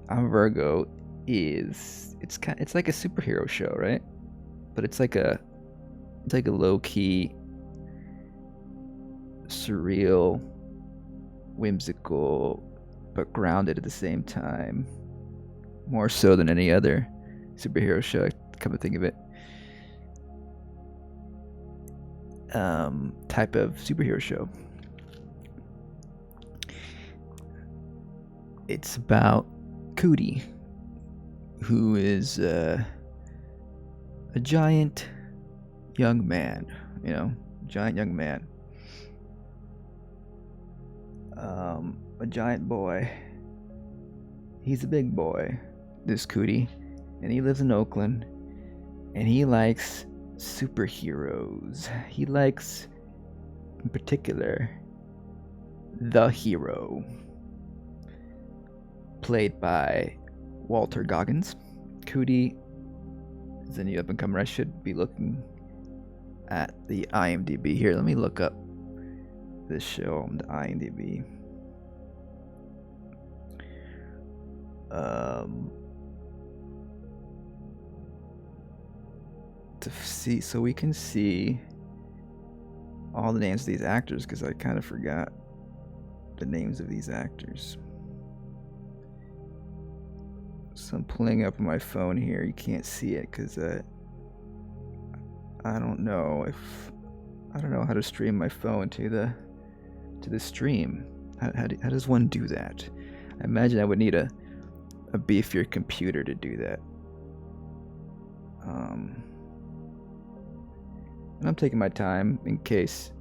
I'm a Virgo is it's like a superhero show, right? But it's like a low key, surreal, whimsical, but grounded at the same time. More so than any other superhero show. Come to think of it, type of superhero show. It's about Cootie, who is a giant young man, giant young man, a giant boy. He's a big boy, this Cootie, and he lives in Oakland, and he likes superheroes. He likes, in particular, the hero, played by Walter Goggins. Cootie is a new up and comer. I should be looking at the IMDb here. Let me look up this show on the IMDb. To see, so we can see all the names of these actors, because I kind of forgot the names of these actors. So I'm pulling up my phone here. You can't see it because I don't know how to stream my phone to the stream. How does one do that? I imagine I would need a beefier computer to do that. And I'm taking my time in case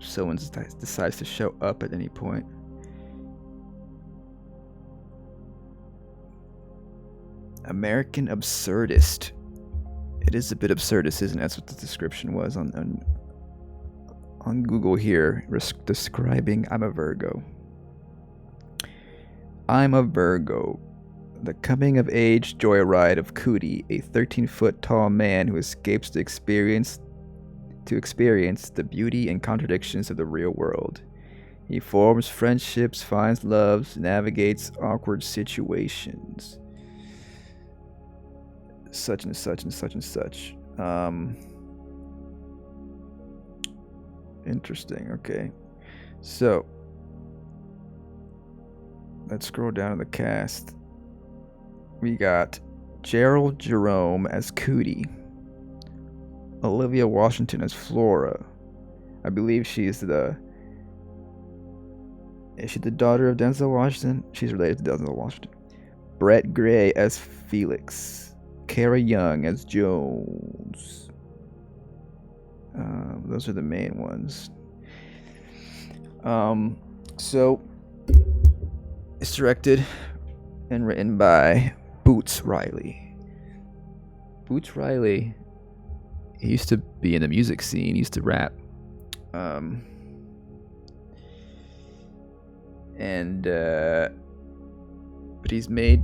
someone decides to show up at any point. American Absurdist. It is a bit absurdist, isn't it? That's what the description was on Google here, describing I'm a Virgo. I'm a Virgo. The coming of age joyride of Cootie, a 13-foot tall man who escapes to experience the beauty and contradictions of the real world. He forms friendships, finds loves, navigates awkward situations. Such and such and such and such. Interesting. Okay. So, let's scroll down to the cast. We got Gerald Jerome as Cootie. Olivia Washington as Flora. I believe is she the daughter of Denzel Washington? She's related to Denzel Washington. Brett Gray as Felix. Kara Young as Jones. Those are the main ones. So it's directed and written by Boots Riley. Boots Riley, he used to be in the music scene. He used to rap. But he's made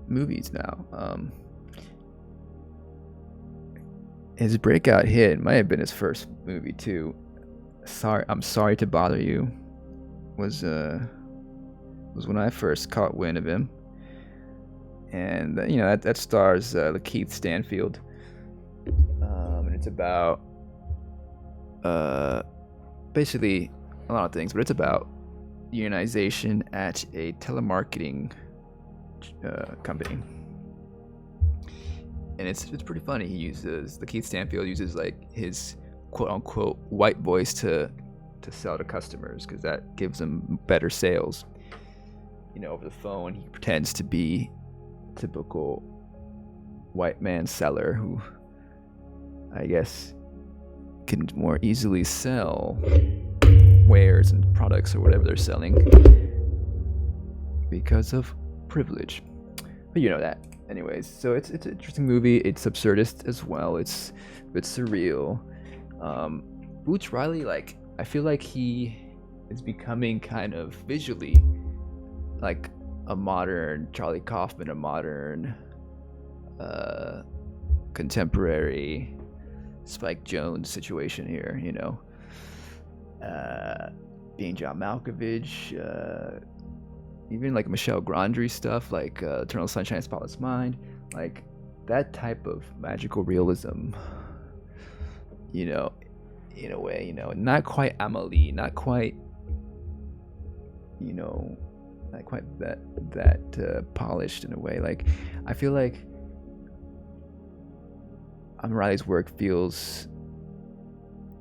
movies now. His breakout hit might have been his first movie too. I'm Sorry to Bother You was when I first caught wind of him, and that stars Lakeith Stanfield, and it's about basically a lot of things, but it's about unionization at a telemarketing company. And it's pretty funny. Lakeith Stanfield uses like his quote unquote white voice to sell to customers, because that gives him better sales. Over the phone he pretends to be a typical white man seller who, I guess, can more easily sell wares and products or whatever they're selling because of privilege. But that. Anyways, so it's an interesting movie. It's absurdist as well. It's a bit surreal. Boots Riley, I feel like he is becoming kind of visually like a modern Charlie Kaufman, a modern contemporary Spike Jonze situation here. Being John Malkovich, even like Michelle Gondry stuff, like Eternal Sunshine of the Spotless Mind, like that type of magical realism, you know, in a way, not quite Amelie, not quite, not quite that polished in a way. Like, I feel like Riley's work feels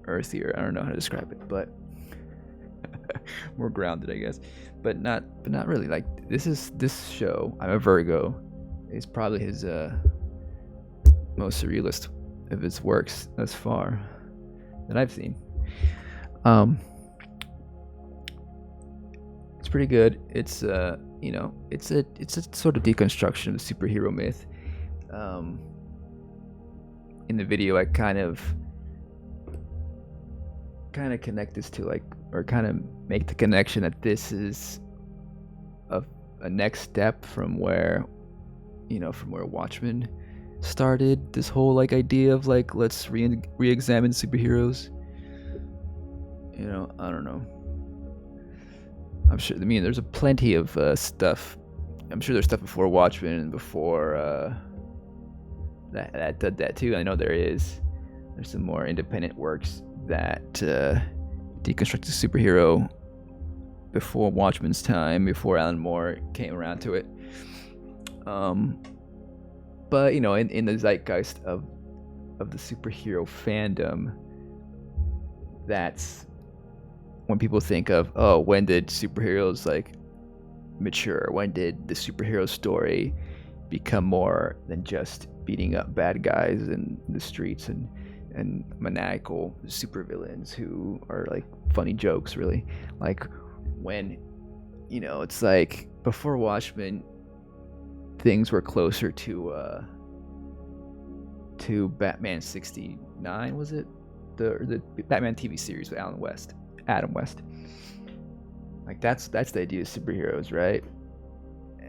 earthier. I don't know how to describe it, but more grounded, I guess. But not really. Like, this show, I'm a Virgo, is probably his most surrealist of his works thus far that I've seen. It's pretty good. It's it's a sort of deconstruction of the superhero myth. In the video, I kind of connect this to, like, or kind of make the connection that this is a next step from where Watchmen started. This whole, like, idea of, like, let's re-examine superheroes. I don't know. I'm sure. I mean, there's plenty of stuff. I'm sure there's stuff before Watchmen and before that did that too. I know there's some more independent works that deconstruct the superhero before Watchmen's time, before Alan Moore came around to it. But in the zeitgeist of the superhero fandom, that's when people think of, oh, when did superheroes, like, mature? When did the superhero story become more than just beating up bad guys in the streets and maniacal supervillains who are, like, funny jokes, really? Like, when it's like before Watchmen, things were closer to Batman 69, was it? The Batman TV series with Adam West. Like, that's the idea of superheroes, right?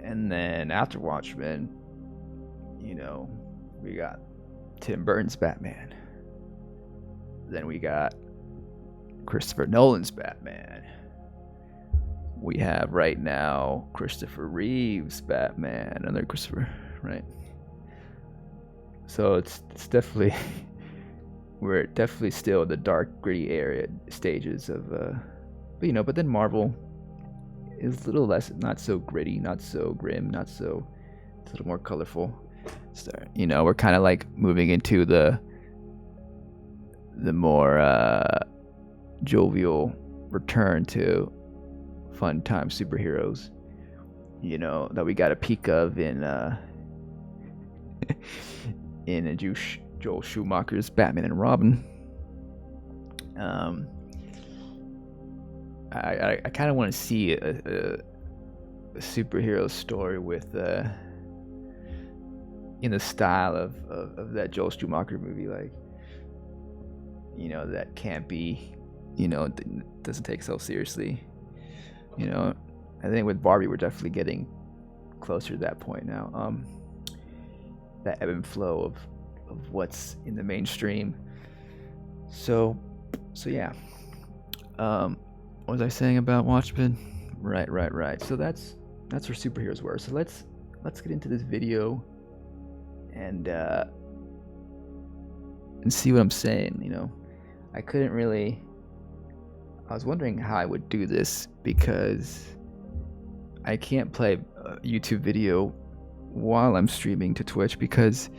And then after Watchmen, we got Tim Burton's Batman. Then we got Christopher Nolan's Batman. We have right now Christopher Reeve's Batman, another Christopher, right? So it's definitely we're definitely still in the dark, gritty area stages of but then Marvel is a little less, not so gritty, not so grim, it's a little more colorful. So, we're kind of like moving into the more jovial return to fun time superheroes, that we got a peek of in Joel Schumacher's Batman and Robin. I kind of want to see a superhero story with in the style of that Joel Schumacher movie, like, that can't be, doesn't take itself seriously. I think with Barbie we're definitely getting closer to that point now. That ebb and flow of what's in the mainstream. So yeah. What was I saying about Watchmen? Right. So that's where superheroes were. So let's get into this video and see what I'm saying. I was wondering how I would do this, because I can't play a YouTube video while I'm streaming to Twitch, because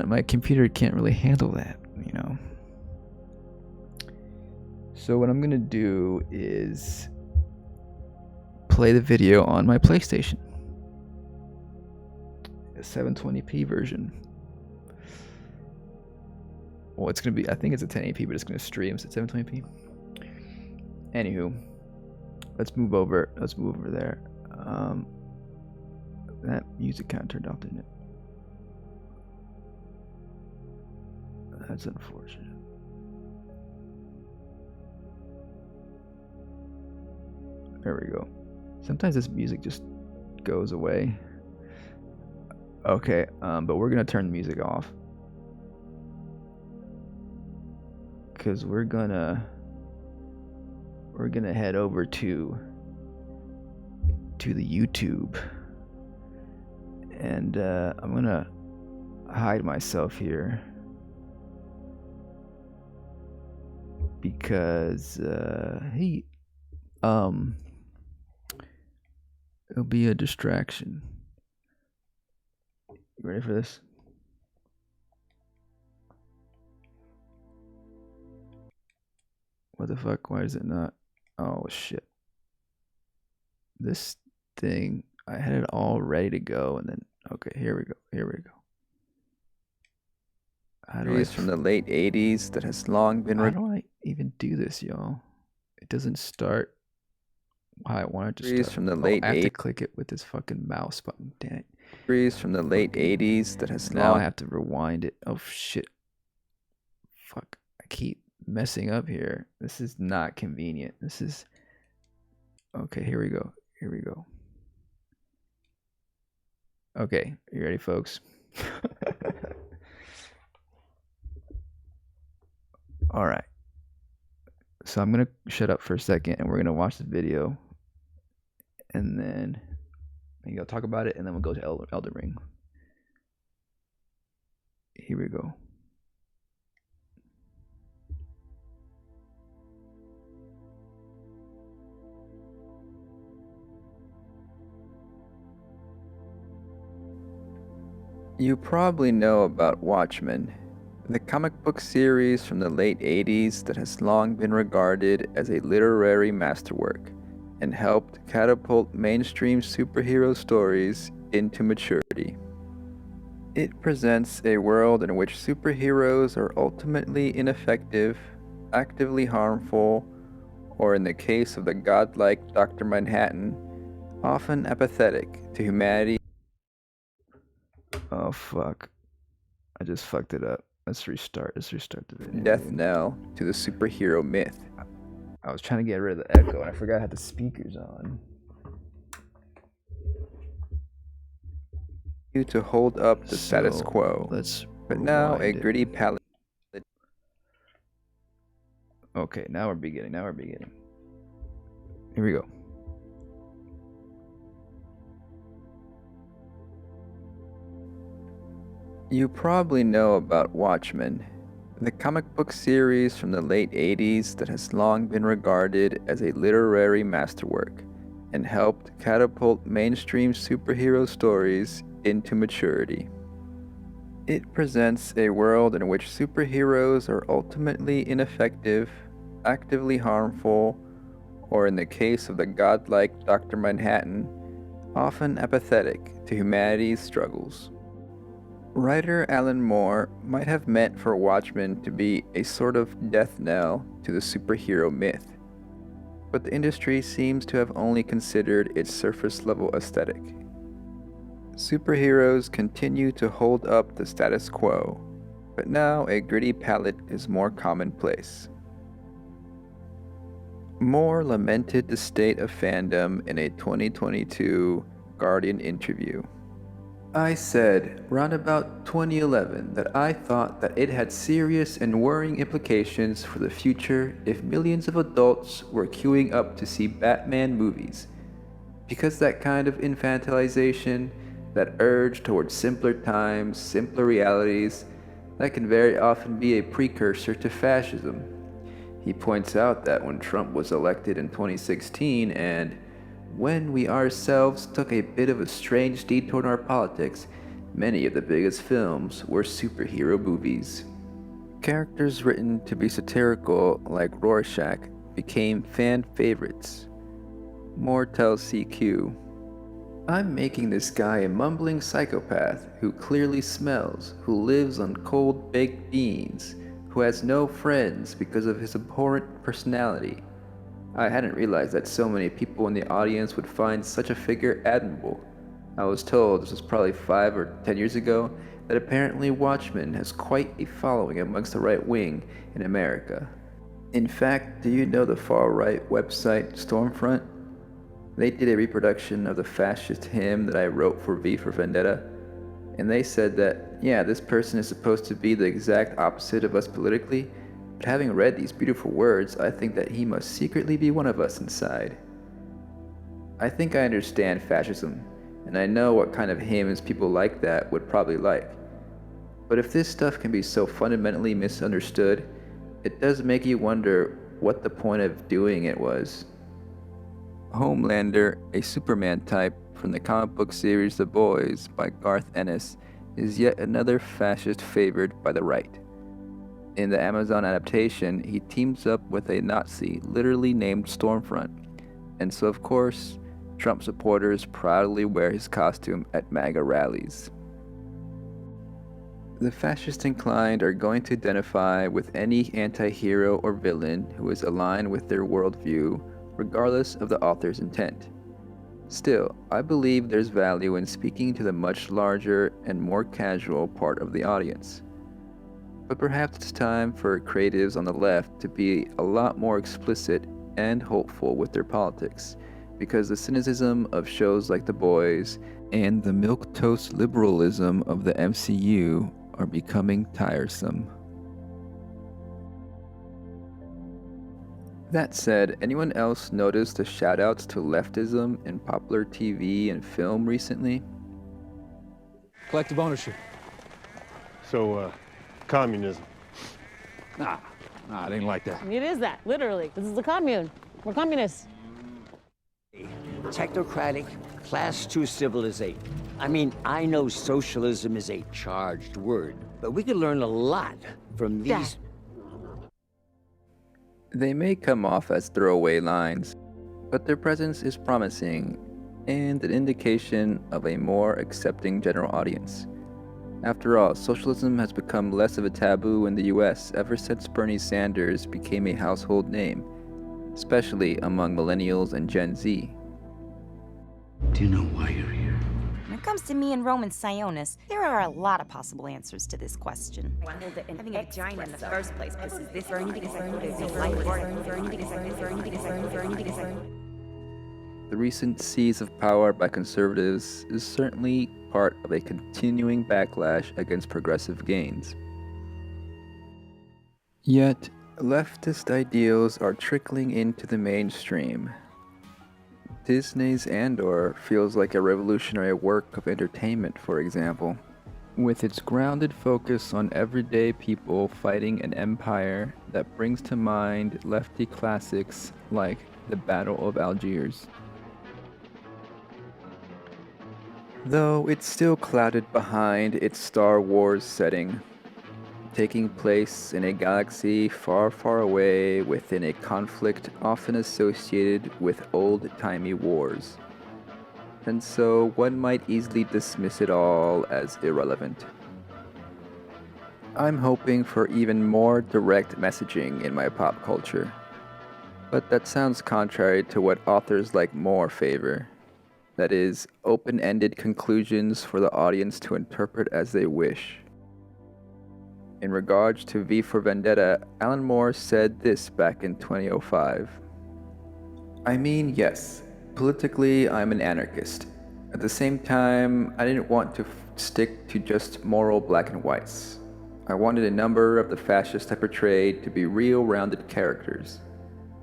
my computer can't really handle that. So what I'm gonna do is play the video on my PlayStation, a 720p version. Well, it's gonna be, I think it's a 1080p, but it's gonna stream, so it's 720p. Anywho, let's move over there. That music kind of turned off, didn't it? That's unfortunate. There we go. Sometimes this music just goes away. Okay, but we're gonna turn the music off, because we're gonna head over to to the YouTube. And I'm gonna hide myself here because it'll be a distraction. You ready for this? What the fuck? Why is it not? Oh shit. This thing, I had it all ready to go, and then okay, here we go. How do Series from the late 80s that has long been how do I even do this, y'all? It doesn't start how I want it to series start. from the I late have to 80s click it with this fucking mouse button. Damn it. series from the late 80s that has Now I long have to rewind it. Oh shit. Fuck. I keep messing up here. This is not convenient. This is okay, here we go. Okay, you ready, folks? All right. So I'm gonna shut up for a second, and we're gonna watch the video, and then maybe I'll talk about it, and then we'll go to Elden Ring. Here we go. You probably know about Watchmen, the comic book series from the late 80s that has long been regarded as a literary masterwork and helped catapult mainstream superhero stories into maturity. It presents a world in which superheroes are ultimately ineffective, actively harmful, or in the case of the godlike Dr. Manhattan, often apathetic to humanity. Oh fuck! I just fucked it up. Let's restart the video. Death knell to the superhero myth. I was trying to get rid of the echo, and I forgot I had the speakers on. You to hold up the status quo. But now a gritty palette. Okay, now we're beginning. Here we go. You probably know about Watchmen, the comic book series from the late 80s that has long been regarded as a literary masterwork and helped catapult mainstream superhero stories into maturity. It presents a world in which superheroes are ultimately ineffective, actively harmful, or in the case of the godlike Dr. Manhattan, often apathetic to humanity's struggles. Writer Alan Moore might have meant for Watchmen to be a sort of death knell to the superhero myth, but the industry seems to have only considered its surface-level aesthetic. Superheroes continue to hold up the status quo, but now a gritty palette is more commonplace. Moore lamented the state of fandom in a 2022 Guardian interview. I said, round about 2011, that I thought that it had serious and worrying implications for the future if millions of adults were queuing up to see Batman movies, because that kind of infantilization, that urge towards simpler times, simpler realities, that can very often be a precursor to fascism. He points out that when Trump was elected in 2016 and when we ourselves took a bit of a strange detour in our politics, many of the biggest films were superhero movies. Characters written to be satirical, like Rorschach, became fan favorites. Moore tells CQ, I'm making this guy a mumbling psychopath who clearly smells, who lives on cold baked beans, who has no friends because of his abhorrent personality. I hadn't realized that so many people in the audience would find such a figure admirable. I was told, this was probably 5 or 10 years ago, that apparently Watchmen has quite a following amongst the right wing in America. In fact, do you know the far-right website Stormfront? They did a reproduction of the fascist hymn that I wrote for V for Vendetta, and they said that, yeah, this person is supposed to be the exact opposite of us politically, but having read these beautiful words, I think that he must secretly be one of us inside. I think I understand fascism, and I know what kind of hymns people like that would probably like. But if this stuff can be so fundamentally misunderstood, it does make you wonder what the point of doing it was. Homelander, a Superman type from the comic book series The Boys by Garth Ennis, is yet another fascist favored by the right. In the Amazon adaptation, he teams up with a Nazi literally named Stormfront, and so of course, Trump supporters proudly wear his costume at MAGA rallies. The fascist inclined are going to identify with any anti-hero or villain who is aligned with their worldview, regardless of the author's intent. Still, I believe there's value in speaking to the much larger and more casual part of the audience. But perhaps it's time for creatives on the left to be a lot more explicit and hopeful with their politics, because the cynicism of shows like The Boys and the milquetoast liberalism of the MCU are becoming tiresome. That said, anyone else notice the shoutouts to leftism in popular TV and film recently? Collective ownership. So, communism. Nah, it ain't like that. It is that, literally. This is the commune. We're communists. Technocratic, class two civilization. I mean, I know socialism is a charged word, but we could learn a lot from these. They may come off as throwaway lines, but their presence is promising and an indication of a more accepting general audience. After all, socialism has become less of a taboo in the US ever since Bernie Sanders became a household name, especially among millennials and Gen Z. Do you know why you're here? When it comes to me and Roman Sionis, there are a lot of possible answers to this question. Having a vagina in the first place pisses this The recent seize of power by conservatives is certainly part of a continuing backlash against progressive gains. Yet, leftist ideals are trickling into the mainstream. Disney's Andor feels like a revolutionary work of entertainment, for example. With its grounded focus on everyday people fighting an empire that brings to mind lefty classics like The Battle of Algiers. Though it's still clouded behind its Star Wars setting, taking place in a galaxy far, far away within a conflict often associated with old-timey wars. And so one might easily dismiss it all as irrelevant. I'm hoping for even more direct messaging in my pop culture, but that sounds contrary to what authors like Moore favor. That is, open-ended conclusions for the audience to interpret as they wish. In regards to V for Vendetta, Alan Moore said this back in 2005. I mean, yes, politically I'm an anarchist. At the same time, I didn't want to stick to just moral black and whites. I wanted a number of the fascists I portrayed to be real rounded characters.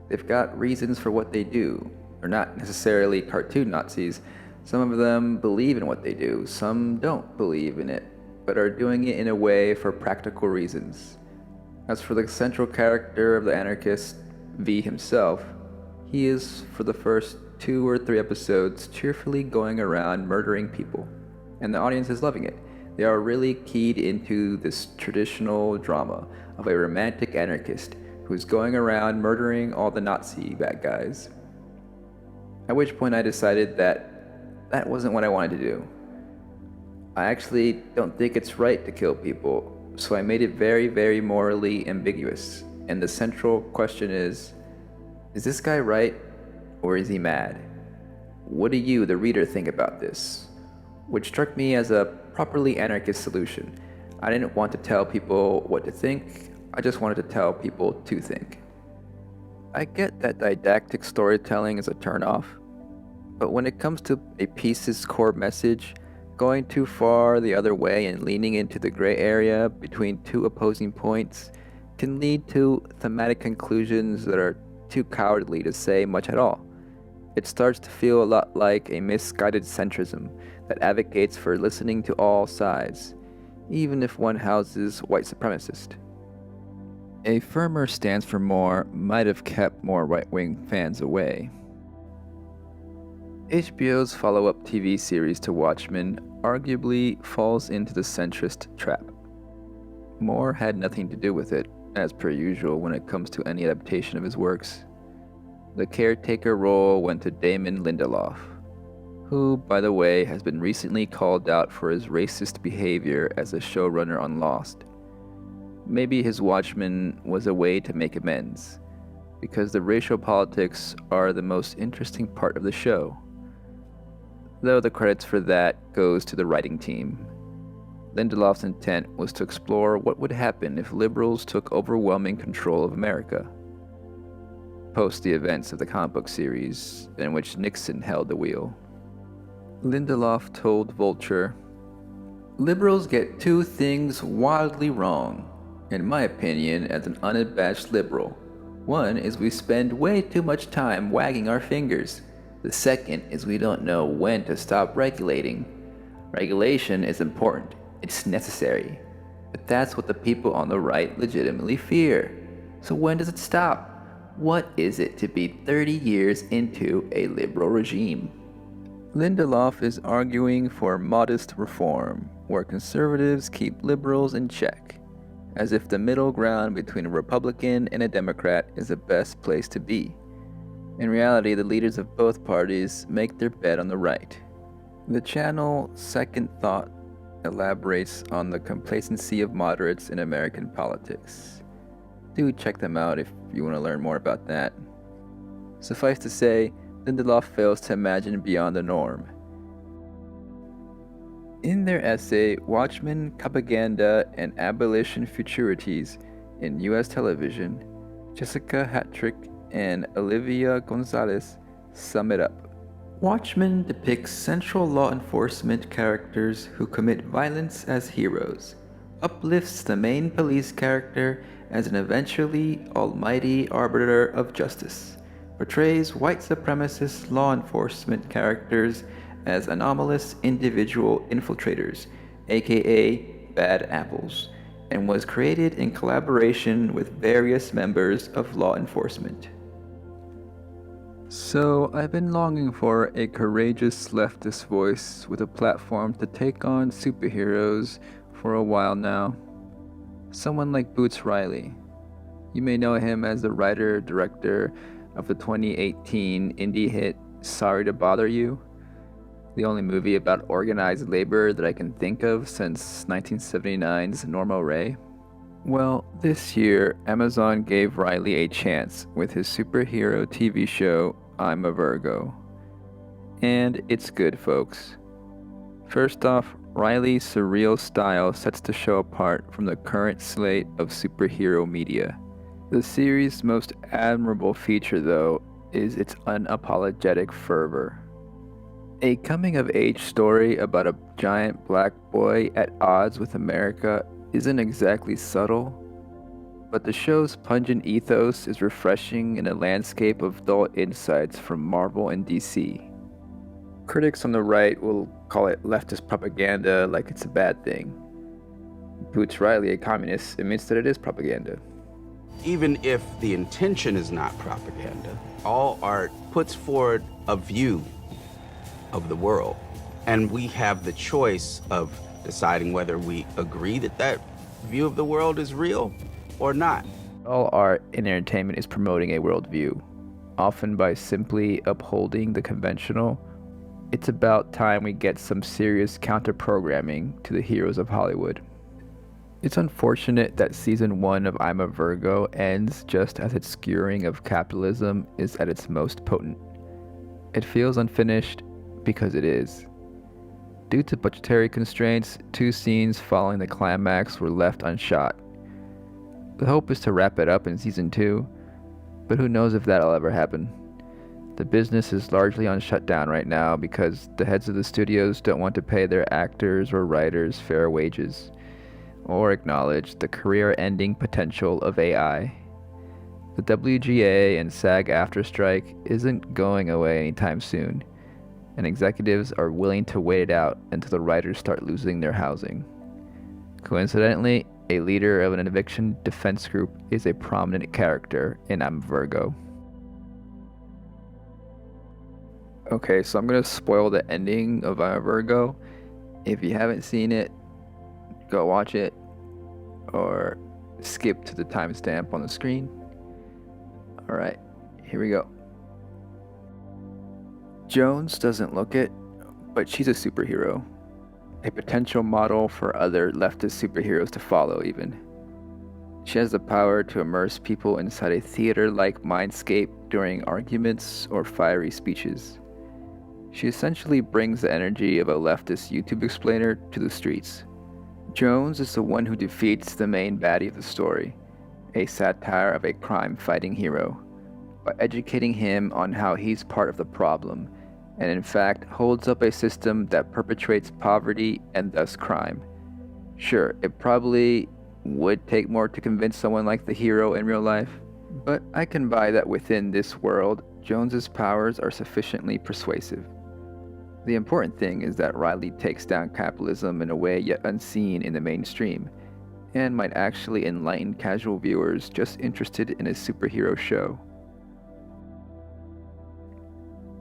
They've got reasons for what they do. They're not necessarily cartoon Nazis. Some of them believe in what they do, some don't believe in it, but are doing it in a way for practical reasons. As for the central character of the anarchist, V himself, he is, for the first 2 or 3 episodes, cheerfully going around murdering people, and the audience is loving it. They are really keyed into this traditional drama of a romantic anarchist who's going around murdering all the Nazi bad guys. At which point I decided that wasn't what I wanted to do. I actually don't think it's right to kill people, so I made it very, very morally ambiguous. And the central question is this guy right, or is he mad? What do you, the reader, think about this? Which struck me as a properly anarchist solution. I didn't want to tell people what to think, I just wanted to tell people to think. I get that didactic storytelling is a turnoff, but when it comes to a piece's core message, going too far the other way and leaning into the gray area between 2 opposing points can lead to thematic conclusions that are too cowardly to say much at all. It starts to feel a lot like a misguided centrism that advocates for listening to all sides, even if one houses white supremacists. A firmer stance for more might have kept more right-wing fans away. HBO's follow-up TV series to Watchmen arguably falls into the centrist trap. Moore had nothing to do with it, as per usual when it comes to any adaptation of his works. The caretaker role went to Damon Lindelof, who, by the way, has been recently called out for his racist behavior as a showrunner on Lost. Maybe his Watchmen was a way to make amends, because the racial politics are the most interesting part of the show, though the credits for that goes to the writing team. Lindelof's intent was to explore what would happen if liberals took overwhelming control of America, post the events of the comic book series in which Nixon held the wheel. Lindelof told Vulture, "Liberals get two things wildly wrong, in my opinion, as an unabashed liberal. One is we spend way too much time wagging our fingers. The second is we don't know when to stop regulating. Regulation is important. It's necessary. But that's what the people on the right legitimately fear. So when does it stop? What is it to be 30 years into a liberal regime?" Lindelof is arguing for modest reform, where conservatives keep liberals in check, as if the middle ground between a Republican and a Democrat is the best place to be. In reality, the leaders of both parties make their bet on the right. The channel Second Thought elaborates on the complacency of moderates in American politics. Do check them out if you want to learn more about that. Suffice to say, Lindelof fails to imagine beyond the norm. In their essay, Watchmen, Propaganda, and Abolition Futurities in U.S. Television, Jessica Hattrick and Olivia Gonzalez sum it up. Watchmen depicts central law enforcement characters who commit violence as heroes, uplifts the main police character as an eventually almighty arbiter of justice, portrays white supremacist law enforcement characters as anomalous individual infiltrators, aka bad apples, and was created in collaboration with various members of law enforcement. So, I've been longing for a courageous leftist voice with a platform to take on superheroes for a while now. Someone like Boots Riley. You may know him as the writer-director of the 2018 indie hit Sorry to Bother You, the only movie about organized labor that I can think of since 1979's Norma Rae. Well, this year, Amazon gave Riley a chance with his superhero TV show, I'm a Virgo. And it's good, folks. First off, Riley's surreal style sets the show apart from the current slate of superhero media. The series' most admirable feature, though, is its unapologetic fervor. A coming-of-age story about a giant black boy at odds with America isn't exactly subtle, but the show's pungent ethos is refreshing in a landscape of dull insights from Marvel and DC. Critics on the right will call it leftist propaganda like it's a bad thing. Boots Riley, a communist, admits that it is propaganda. Even if the intention is not propaganda, all art puts forward a view of the world, and we have the choice of deciding whether we agree that that view of the world is real or not. All art and entertainment is promoting a worldview, often by simply upholding the conventional. It's about time we get some serious counter-programming to the heroes of Hollywood. It's unfortunate that season 1 of I'm a Virgo ends just as its skewering of capitalism is at its most potent. It feels unfinished because it is. Due to budgetary constraints, 2 scenes following the climax were left unshot. The hope is to wrap it up in season 2, but who knows if that'll ever happen. The business is largely on shutdown right now because the heads of the studios don't want to pay their actors or writers fair wages, or acknowledge the career-ending potential of AI. The The WGA and SAG-AFTRA strike isn't going away anytime soon, and executives are willing to wait it out until the writers start losing their housing. Coincidentally, a leader of an eviction defense group is a prominent character in I'm Virgo. Okay, so I'm going to spoil the ending of I'm Virgo. If you haven't seen it, go watch it, or skip to the timestamp on the screen. Alright, here we go. Jones doesn't look it, but she's a superhero. A potential model for other leftist superheroes to follow, even. She has the power to immerse people inside a theater-like mindscape during arguments or fiery speeches. She essentially brings the energy of a leftist YouTube explainer to the streets. Jones is the one who defeats the main baddie of the story, a satire of a crime-fighting hero, by educating him on how he's part of the problem, and in fact holds up a system that perpetuates poverty and thus crime. Sure, it probably would take more to convince someone like the hero in real life, but I can buy that within this world, Jones's powers are sufficiently persuasive. The important thing is that Riley takes down capitalism in a way yet unseen in the mainstream, and might actually enlighten casual viewers just interested in a superhero show.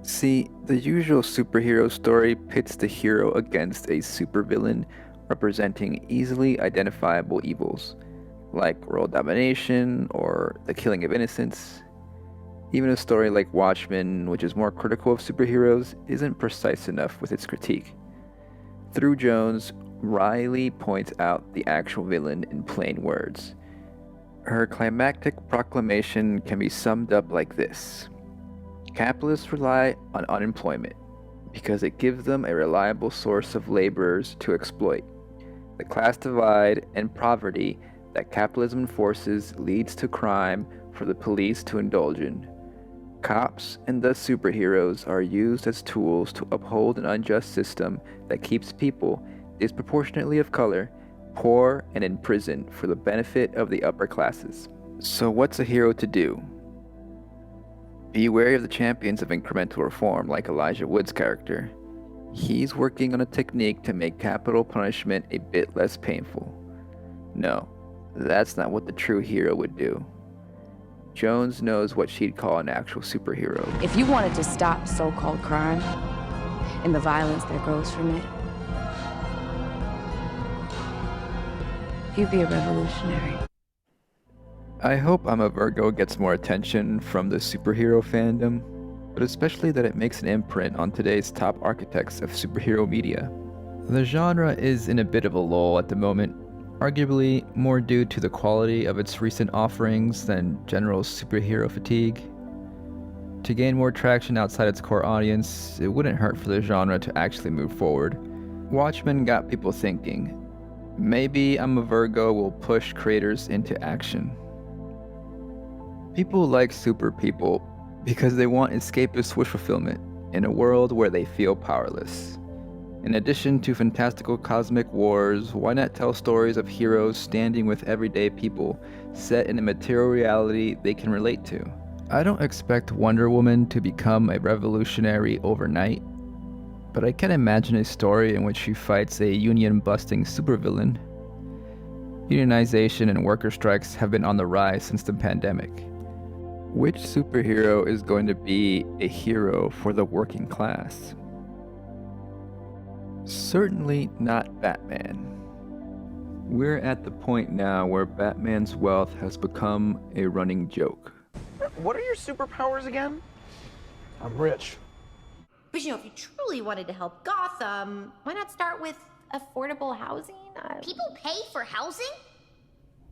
See, the usual superhero story pits the hero against a supervillain representing easily identifiable evils, like world domination or the killing of innocents. Even a story like Watchmen, which is more critical of superheroes, isn't precise enough with its critique. Through Jones, Riley points out the actual villain in plain words. Her climactic proclamation can be summed up like this: capitalists rely on unemployment because it gives them a reliable source of laborers to exploit. The class divide and poverty that capitalism enforces leads to crime for the police to indulge in. Cops and thus superheroes are used as tools to uphold an unjust system that keeps people, disproportionately of color, poor and in prison for the benefit of the upper classes. So what's a hero to do? Be wary of the champions of incremental reform like Elijah Wood's character. He's working on a technique to make capital punishment a bit less painful. No, that's not what the true hero would do. Jones knows what she'd call an actual superhero. If you wanted to stop so-called crime and the violence that grows from it, you'd be a revolutionary. I hope I'm a Virgo gets more attention from the superhero fandom, but especially that it makes an imprint on today's top architects of superhero media. The genre is in a bit of a lull at the moment, arguably more due to the quality of its recent offerings than general superhero fatigue. To gain more traction outside its core audience, it wouldn't hurt for the genre to actually move forward. Watchmen got people thinking. Maybe I'm a Virgo will push creators into action. People like super people because they want escapist wish fulfillment in a world where they feel powerless. In addition to fantastical cosmic wars, why not tell stories of heroes standing with everyday people, set in a material reality they can relate to? I don't expect Wonder Woman to become a revolutionary overnight, but I can imagine a story in which she fights a union-busting supervillain. Unionization and worker strikes have been on the rise since the pandemic. Which superhero is going to be a hero for the working class? Certainly not Batman. We're at the point now where Batman's wealth has become a running joke. What are your superpowers again? I'm rich. But if you truly wanted to help Gotham, why not start with affordable housing? People pay for housing?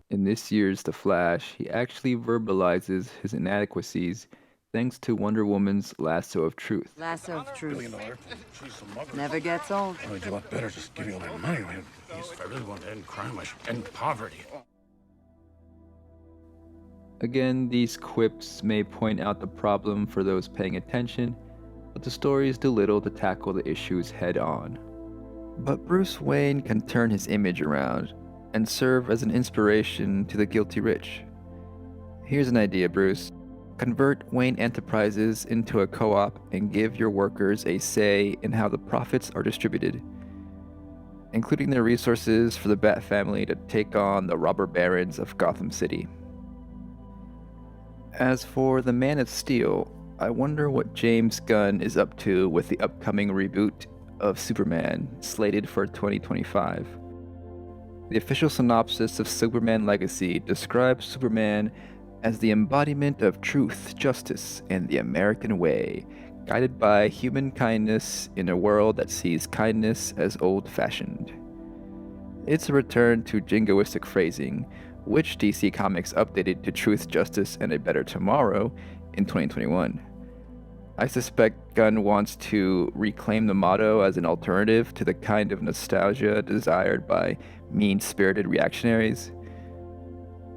In this year's The Flash, he actually verbalizes his inadequacies thanks to Wonder Woman's lasso of truth. Lasso of truth. Never gets old. I'd do a lot better just giving all that money. If I really want to end crime, I should end poverty. Again, these quips may point out the problem for those paying attention, but the stories do little to tackle the issues head on. But Bruce Wayne can turn his image around and serve as an inspiration to the guilty rich. Here's an idea, Bruce. Convert Wayne Enterprises into a co-op and give your workers a say in how the profits are distributed, including their resources for the Bat family to take on the robber barons of Gotham City. As for the Man of Steel, I wonder what James Gunn is up to with the upcoming reboot of Superman, slated for 2025. The official synopsis of Superman Legacy describes Superman as the embodiment of truth, justice, and the American way, guided by human kindness in a world that sees kindness as old-fashioned. It's a return to jingoistic phrasing, which DC Comics updated to truth, justice, and a better tomorrow in 2021. I suspect Gunn wants to reclaim the motto as an alternative to the kind of nostalgia desired by mean-spirited reactionaries.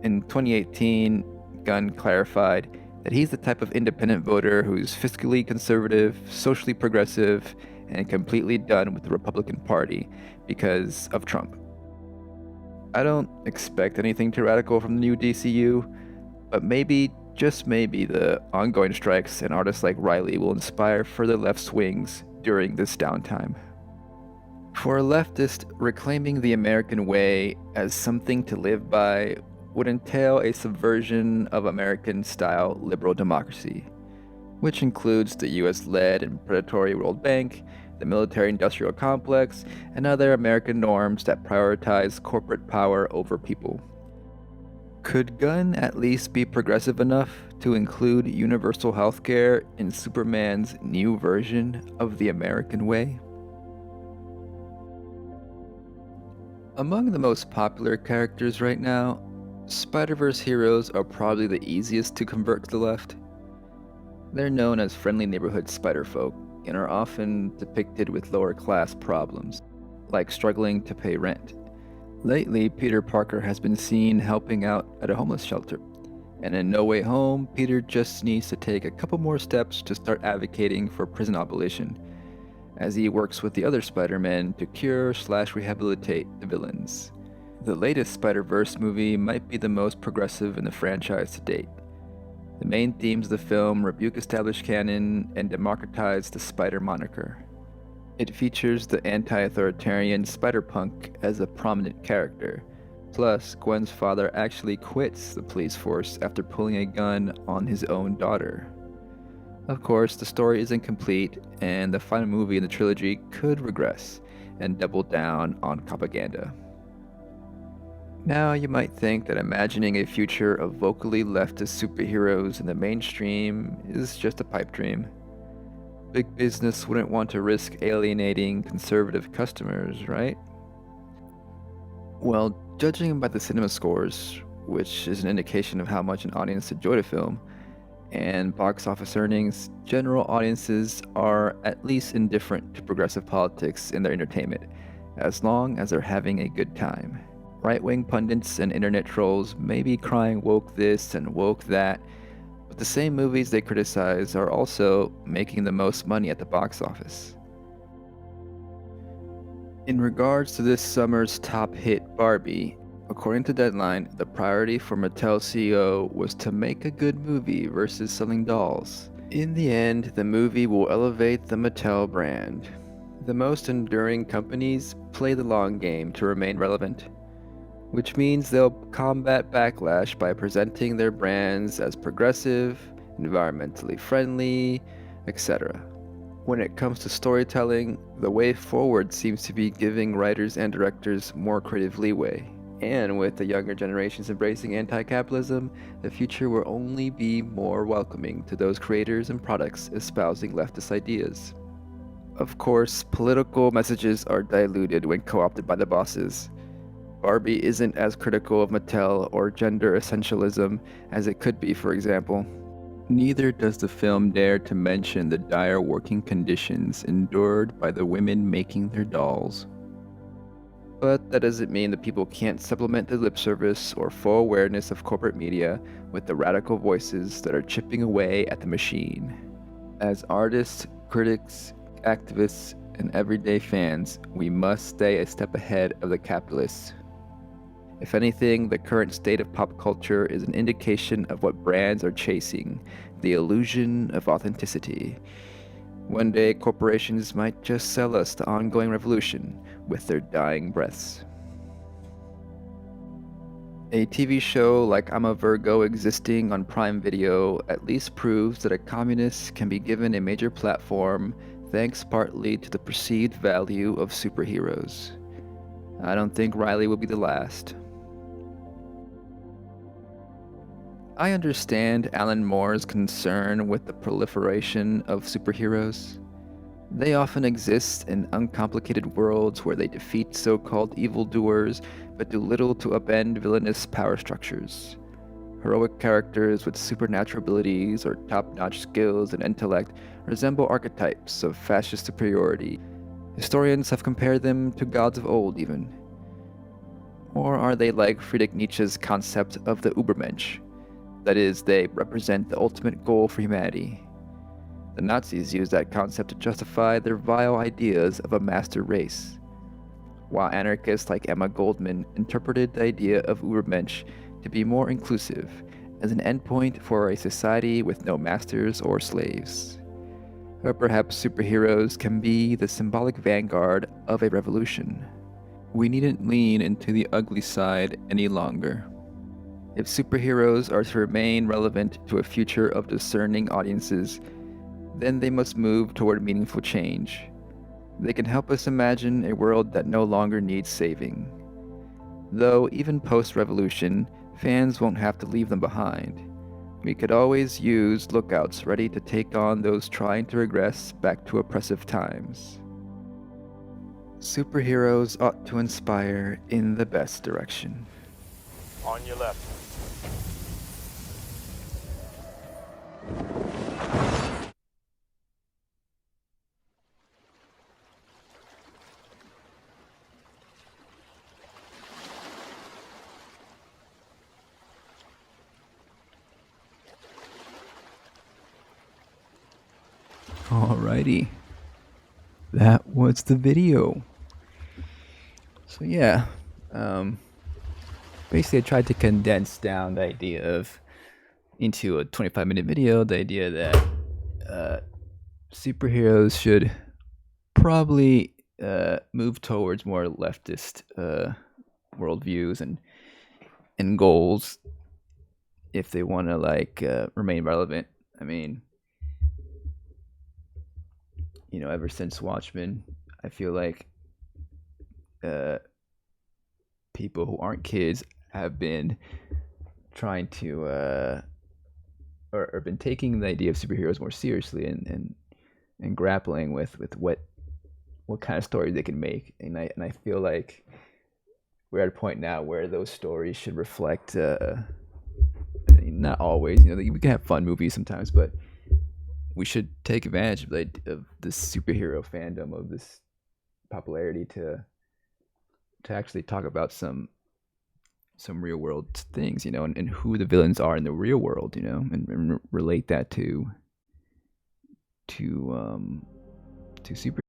In 2018, Gunn clarified that he's the type of independent voter who's fiscally conservative, socially progressive, and completely done with the Republican Party because of Trump. I don't expect anything too radical from the new DCU, but maybe, just maybe, the ongoing strikes and artists like Riley will inspire further left swings during this downtime. For a leftist, reclaiming the American way as something to live by would entail a subversion of American-style liberal democracy, which includes the US-led and predatory World Bank, the military-industrial complex, and other American norms that prioritize corporate power over people. Could Gunn at least be progressive enough to include universal healthcare in Superman's new version of the American way? Among the most popular characters right now, Spider-Verse heroes are probably the easiest to convert to the left. They're known as friendly neighborhood Spider-Folk and are often depicted with lower-class problems, like struggling to pay rent. Lately, Peter Parker has been seen helping out at a homeless shelter, and in No Way Home, Peter just needs to take a couple more steps to start advocating for prison abolition, as he works with the other Spider-Men to cure/rehabilitate the villains. The latest Spider-Verse movie might be the most progressive in the franchise to date. The main themes of the film rebuke established canon and democratize the Spider moniker. It features the anti-authoritarian Spider-Punk as a prominent character. Plus, Gwen's father actually quits the police force after pulling a gun on his own daughter. Of course, the story isn't complete, and the final movie in the trilogy could regress and double down on propaganda. Now, you might think that imagining a future of vocally leftist superheroes in the mainstream is just a pipe dream. Big business wouldn't want to risk alienating conservative customers, right? Well, judging by the cinema scores, which is an indication of how much an audience enjoyed a film, and box office earnings, general audiences are at least indifferent to progressive politics in their entertainment, as long as they're having a good time. Right-wing pundits and internet trolls may be crying woke this and woke that, but the same movies they criticize are also making the most money at the box office. In regards to this summer's top hit, Barbie, according to Deadline, the priority for Mattel CEO was to make a good movie versus selling dolls. In the end, the movie will elevate the Mattel brand. The most enduring companies play the long game to remain relevant, which means they'll combat backlash by presenting their brands as progressive, environmentally friendly, etc. When it comes to storytelling, the way forward seems to be giving writers and directors more creative leeway. And with the younger generations embracing anti-capitalism, the future will only be more welcoming to those creators and products espousing leftist ideas. Of course, political messages are diluted when co-opted by the bosses. Barbie isn't as critical of Mattel or gender essentialism as it could be, for example. Neither does the film dare to mention the dire working conditions endured by the women making their dolls. But that doesn't mean that people can't supplement the lip service or full awareness of corporate media with the radical voices that are chipping away at the machine. As artists, critics, activists, and everyday fans, we must stay a step ahead of the capitalists. If anything, the current state of pop culture is an indication of what brands are chasing, the illusion of authenticity. One day, corporations might just sell us the ongoing revolution with their dying breaths. A TV show like I'm a Virgo existing on Prime Video at least proves that a communist can be given a major platform thanks partly to the perceived value of superheroes. I don't think Riley will be the last. I understand Alan Moore's concern with the proliferation of superheroes. They often exist in uncomplicated worlds where they defeat so-called evildoers but do little to upend villainous power structures. Heroic characters with supernatural abilities or top-notch skills and intellect resemble archetypes of fascist superiority. Historians have compared them to gods of old even. Or are they like Friedrich Nietzsche's concept of the Übermensch? That is, they represent the ultimate goal for humanity. The Nazis used that concept to justify their vile ideas of a master race, while anarchists like Emma Goldman interpreted the idea of Übermensch to be more inclusive, as an endpoint for a society with no masters or slaves. Or perhaps superheroes can be the symbolic vanguard of a revolution. We needn't lean into the ugly side any longer. If superheroes are to remain relevant to a future of discerning audiences, then they must move toward meaningful change. They can help us imagine a world that no longer needs saving. Though even post-revolution, fans won't have to leave them behind. We could always use lookouts ready to take on those trying to regress back to oppressive times. Superheroes ought to inspire in the best direction. On your left. Alrighty. That was the video. So yeah, basically I tried to condense down the idea of into a 25-minute video, the idea that superheroes should probably move towards more leftist worldviews and goals if they want to like remain relevant. I mean, you know, ever since Watchmen, I feel like people who aren't kids have been trying to or been taking the idea of superheroes more seriously and grappling with what kind of stories they can make. And I feel like we're at a point now where those stories should reflect not always, you know, we can have fun movies sometimes, but we should take advantage of this superhero fandom, of this popularity to actually talk about some real world things, you know, and who the villains are in the real world, you know, and relate that to super